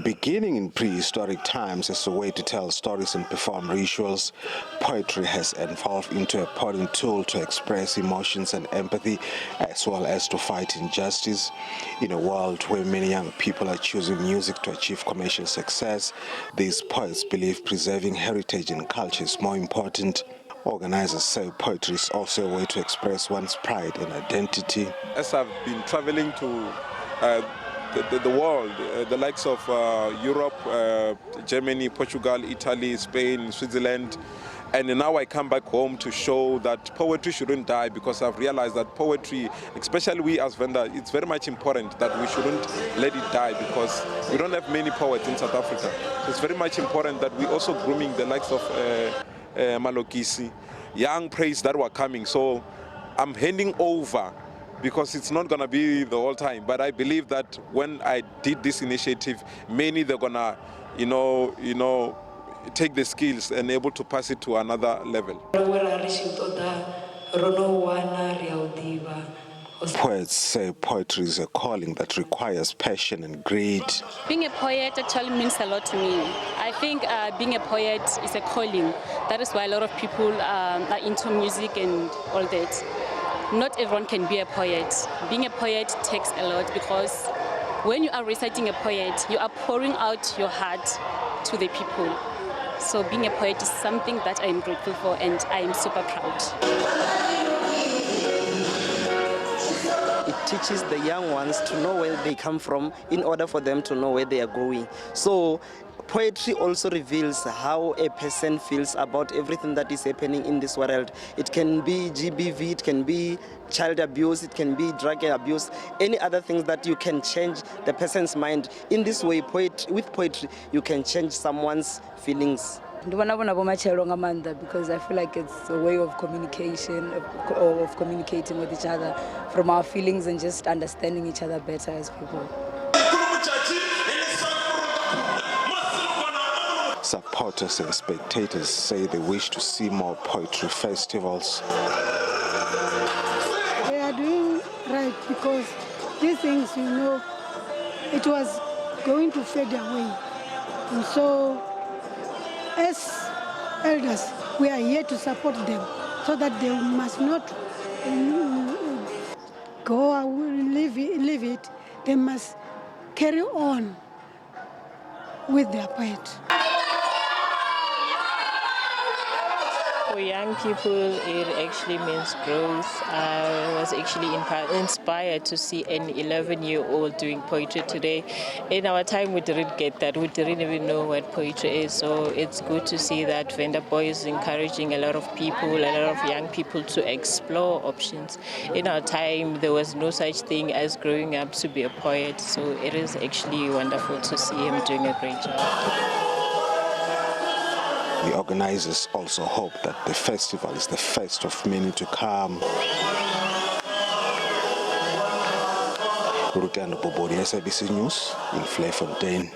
Beginning in prehistoric times as a way to tell stories and perform rituals, poetry has evolved into a potent tool to express emotions and empathy, as well as to fight injustice. In a world where many young people are choosing music to achieve commercial success, these poets believe preserving heritage and culture is more important. Organizers say poetry is also a way to express one's pride and identity. As I've been traveling to the world, the likes of Europe, Germany, Portugal, Italy, Spain, Switzerland, and now I come back home to show that poetry shouldn't die, because I've realized that poetry, especially we as Venda, it's very much important that we shouldn't let it die, because we don't have many poets in South Africa. So it's very much important that we also grooming the likes of Malokisi, young praise that were coming. So I'm handing over, because it's not going to be the whole time. But I believe that when I did this initiative, many they're going to, take the skills and able to pass it to another level. Poets say poetry is a calling that requires passion and greed. Being a poet actually means a lot to me. I think being a poet is a calling. That is why a lot of people are into music and all that. Not everyone can be a poet. Being a poet takes a lot, because when you are reciting a poet, you are pouring out your heart to the people. So being a poet is something that I am grateful for, and I am super proud. It teaches the young ones to know where they come from in order for them to know where they are going. So poetry also reveals how a person feels about everything that is happening in this world. It can be GBV, it can be child abuse, it can be drug abuse, any other things that you can change the person's mind. In this way, with poetry, you can change someone's feelings. Because I feel like it's a way of communication, of communicating with each other from our feelings and just understanding each other better as people. Supporters and spectators say they wish to see more poetry festivals. They are doing right, because these things, it was going to fade away. And so, as elders, we are here to support them, so that they must not go and leave it. They must carry on with their poet. For young people, it actually means growth. I was actually inspired to see an 11-year-old doing poetry today. In our time, we didn't get that. We didn't even know what poetry is. So it's good to see that Vendaboy is encouraging a lot of people, a lot of young people to explore options. In our time, there was no such thing as growing up to be a poet. So it is actually wonderful to see him doing a great job. The organizers also hope that the festival is the first of many to come. Lutendo, SABC News in Vleifontein.